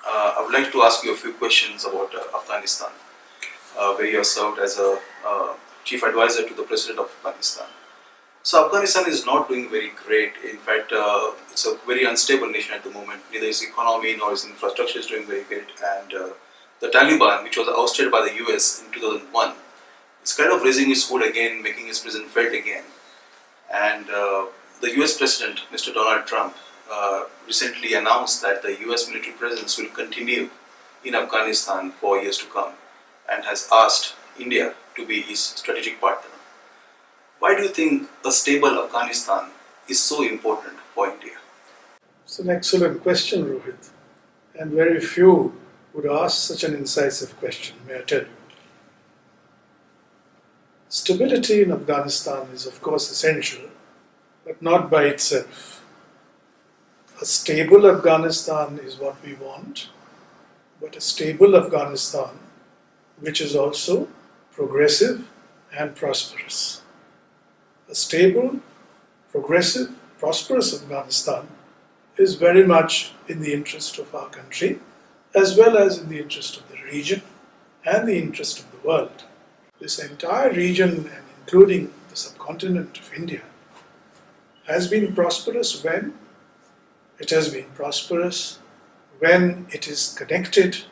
I would like to ask you a few questions about Afghanistan, where you have served as a chief advisor to the President of Afghanistan. So Afghanistan is not doing very great. In fact, it's a very unstable nation at the moment. Neither its economy nor its infrastructure is doing very great. And the Taliban, which was ousted by the US in 2001, is kind of raising its hood again, making its presence felt again. And the US President, Mr. Donald Trump, recently announced that the US military presence will continue in Afghanistan for years to come and has asked India to be his strategic partner. Why do you think a stable Afghanistan is so important for India? It's an excellent question, Rohit, and very few would ask such an incisive question, may I tell you. Stability in Afghanistan is, of course, essential, but not by itself. A stable Afghanistan is what we want, but a stable Afghanistan which is also progressive and prosperous. A stable, progressive, prosperous Afghanistan is very much in the interest of our country, as well as in the interest of the region and the interest of the world. This entire region, and including the subcontinent of India, has been prosperous when it has been prosperous, when it is connected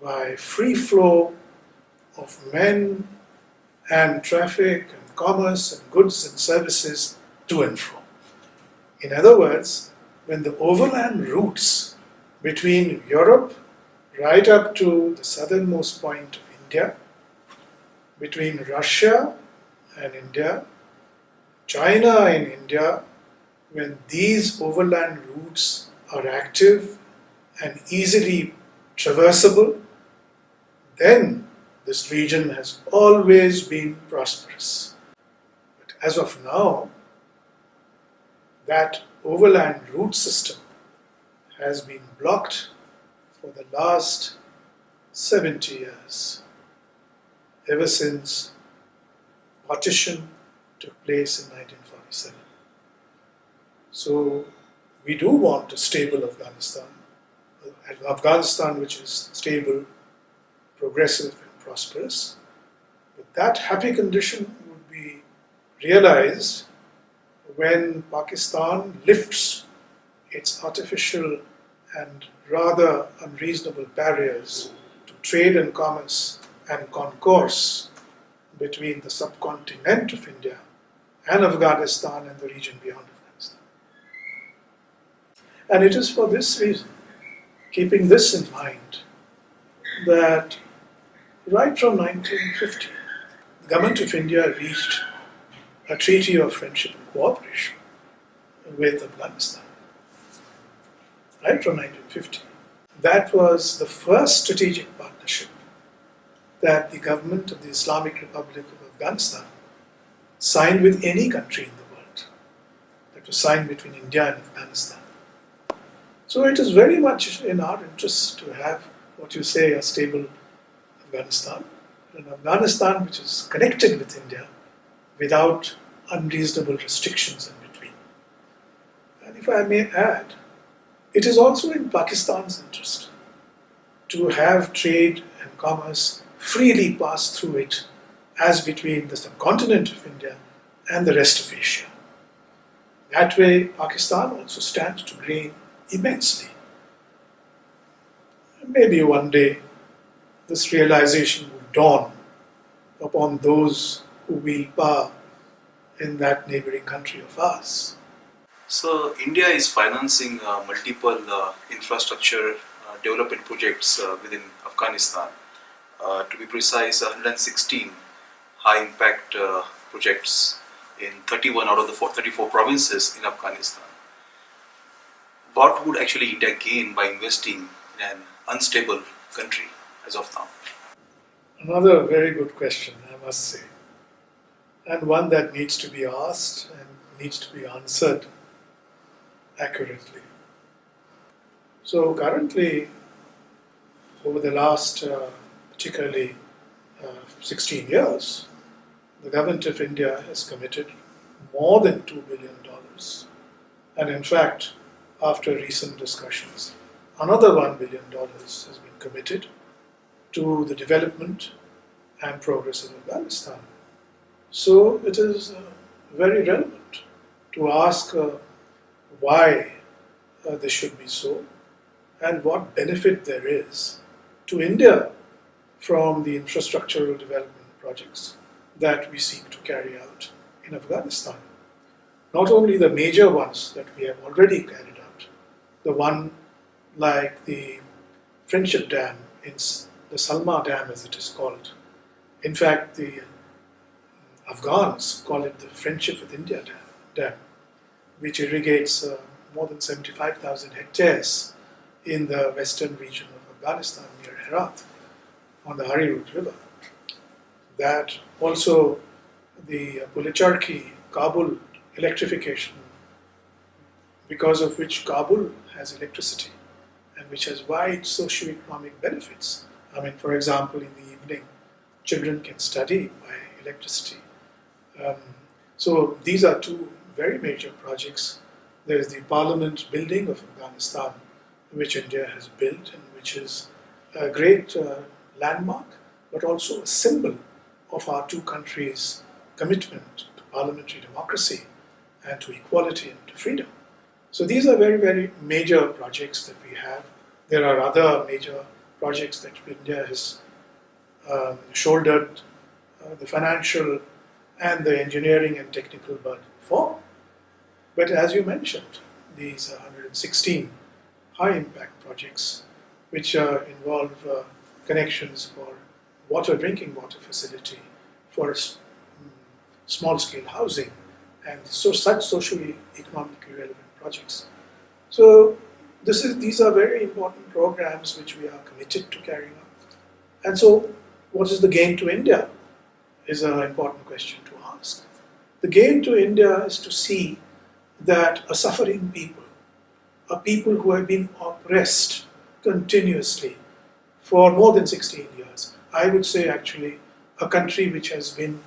by free flow of men and traffic and commerce and goods and services to and fro. In other words, when the overland routes between Europe right up to the southernmost point of India, between Russia and India, China and India, when these overland routes are active and easily traversable, then this region has always been prosperous. But as of now, that overland route system has been blocked for the last 70 years, ever since partition took place in 1947. So we do want a stable Afghanistan, an Afghanistan which is stable, progressive and prosperous. But that happy condition would be realized when Pakistan lifts its artificial and rather unreasonable barriers to trade and commerce and concourse between the subcontinent of India and Afghanistan and the region beyond Afghanistan. And it is for this reason, keeping this in mind, that right from 1950, the government of India reached a treaty of friendship and cooperation with Afghanistan. Right from 1950. That was the first strategic partnership that the government of the Islamic Republic of Afghanistan signed with any country in the world. That was signed between India and Afghanistan. So it is very much in our interest to have what you say a stable Afghanistan, an Afghanistan which is connected with India without unreasonable restrictions in between. And if I may add, it is also in Pakistan's interest to have trade and commerce freely pass through it as between the subcontinent of India and the rest of Asia. That way, Pakistan also stands to gain immensely. And maybe one day this realization will dawn upon those who wield power in that neighboring country of ours. So India is financing multiple infrastructure development projects within Afghanistan. To be precise, 116 high-impact projects in 31 out of the 34 provinces in Afghanistan. What would actually India gain by investing in an unstable country as of now? Another very good question, I must say, and one that needs to be asked and needs to be answered accurately. So currently, over the last particularly 16 years, the government of India has committed more than $2 billion. And in fact, after recent discussions, another $1 billion has been committed to the development and progress of Afghanistan. So it is very relevant to ask why this should be so and what benefit there is to India from the infrastructural development projects that we seek to carry out in Afghanistan. Not only the major ones that we have already carried out, the one like the Friendship Dam, the Salma Dam as it is called. In fact, the Afghans call it the Friendship with India Dam, which irrigates more than 75,000 hectares in the western region of Afghanistan near Herat on the Hari-Rud River. That also the Pulicharki-Kabul electrification, because of which Kabul has electricity and which has wide socio-economic benefits. I mean, for example, in the evening, children can study by electricity. So these are two very major projects. There is the Parliament building of Afghanistan, which India has built and which is a great landmark, but also a symbol of our two countries' commitment to parliamentary democracy and to equality and to freedom. So these are very, very major projects that we have. There are other major projects that India has shouldered the financial and the engineering and technical burden for. But as you mentioned, these 116 high-impact projects which involve connections for drinking water facility, for small-scale housing, and such socially economically relevant projects. So these are very important programs which we are committed to carrying out. And so what is the gain to India is an important question to ask. The gain to India is to see that a suffering people, a people who have been oppressed continuously for more than 16 years, I would say actually a country which has been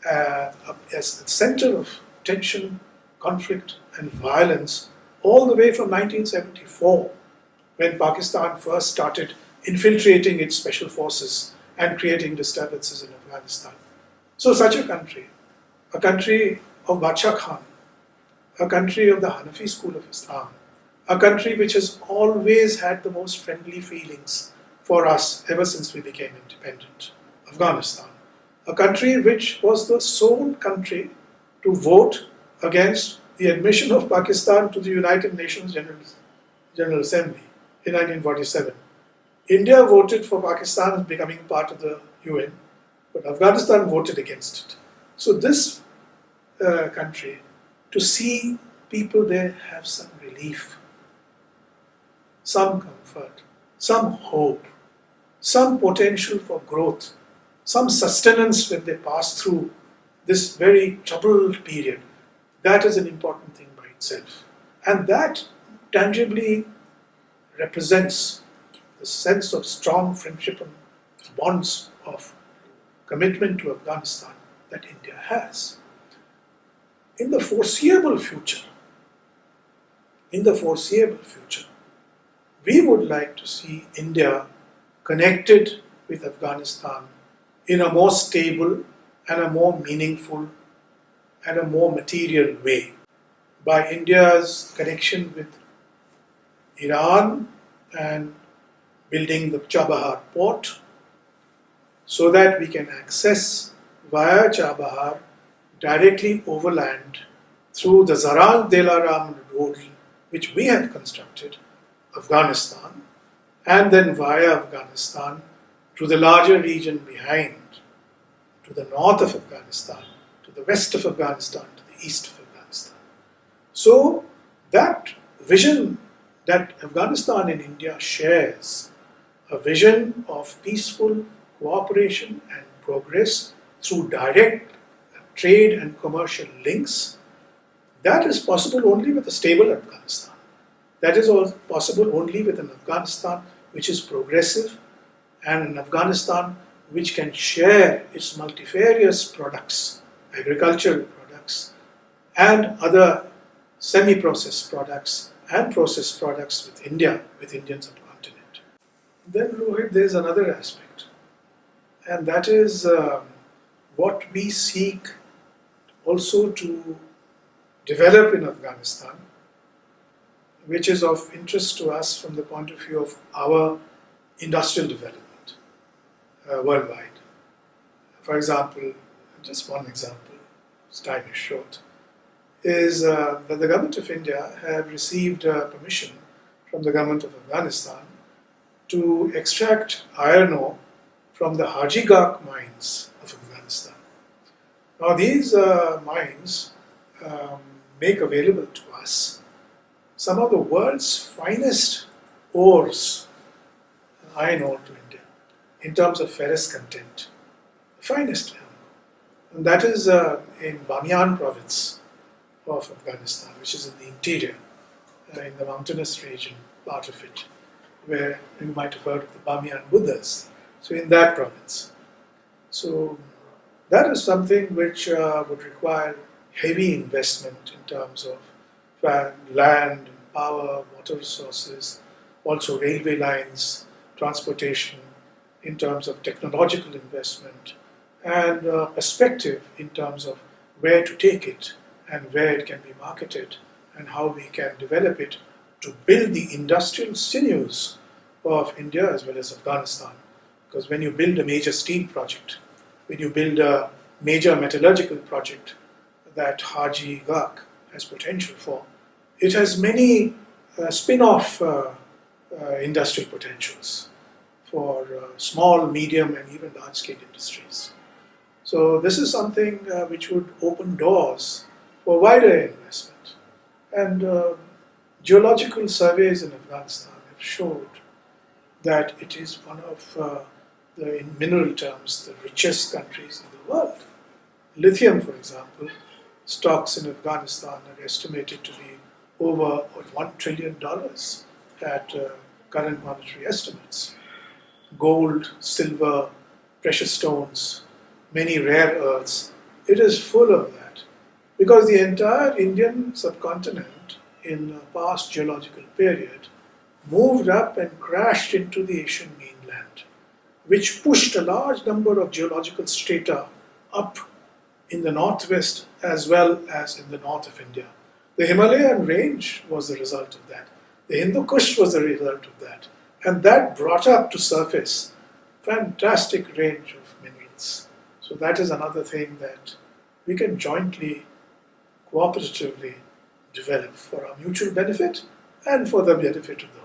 as the center of tension, conflict and violence all the way from 1974, when Pakistan first started infiltrating its special forces and creating disturbances in Afghanistan. So such a country of Badshah Khan, a country of the Hanafi school of Islam, a country which has always had the most friendly feelings for us ever since we became independent, Afghanistan, a country which was the sole country to vote against the admission of Pakistan to the United Nations General Assembly in 1947. India voted for Pakistan becoming part of the UN, but Afghanistan voted against it. So this country, to see people there have some relief, some comfort, some hope, some potential for growth, some sustenance when they pass through this very troubled period, that is an important thing by itself. And that tangibly represents the sense of strong friendship and bonds of commitment to Afghanistan that India has. In the foreseeable future, we would like to see India connected with Afghanistan in a more stable and a more meaningful and a more material way, by India's connection with Iran and building the Chabahar port, so that we can access via Chabahar directly overland through the Zaran-Delaram road, which we have constructed, Afghanistan, and then via Afghanistan to the larger region behind, to the north of Afghanistan, to the west of Afghanistan, to the east of Afghanistan. So that vision that Afghanistan and India shares, a vision of peaceful cooperation and progress through direct trade and commercial links, that is possible only with a stable Afghanistan. That is possible only with an Afghanistan which is progressive and an Afghanistan which can share its multifarious products, agricultural products, and other semi-processed products and processed products with India, with Indian subcontinent. Then, Rohit, there's another aspect, and that is what we seek also to develop in Afghanistan, which is of interest to us from the point of view of our industrial development worldwide. For example, just one example, as time is short, is that the government of India have received permission from the government of Afghanistan to extract iron ore from the Haji Gak mines of Afghanistan. Now these mines make available to us some of the world's finest ores, iron ore to India, in terms of ferrous content, the finest. And that is in Bamiyan province of Afghanistan, which is in the interior, in the mountainous region, part of it, where you might have heard of the Bamiyan Buddhas. So in that province. So that is something which would require heavy investment in terms of land, power, water resources, also railway lines, transportation, in terms of technological investment, and perspective in terms of where to take it and where it can be marketed and how we can develop it to build the industrial sinews of India as well as Afghanistan. Because when you build a major steel project, when you build a major metallurgical project that Haji Gak has potential for, it has many spin-off industrial potentials for small, medium, and even large-scale industries. So this is something which would open doors for wider investment. And geological surveys in Afghanistan have showed that it is one of in mineral terms, the richest countries in the world. Lithium, for example, stocks in Afghanistan are estimated to be over $1 trillion at current monetary estimates. Gold, silver, precious stones, many rare earths, it is full of that. Because the entire Indian subcontinent in a past geological period moved up and crashed into the Asian mainland, which pushed a large number of geological strata up in the northwest as well as in the north of India. The Himalayan range was the result of that. The Hindu Kush was the result of that. And that brought up to surface fantastic range of minerals. So that is another thing that we can jointly, cooperatively develop for our mutual benefit and for the benefit of the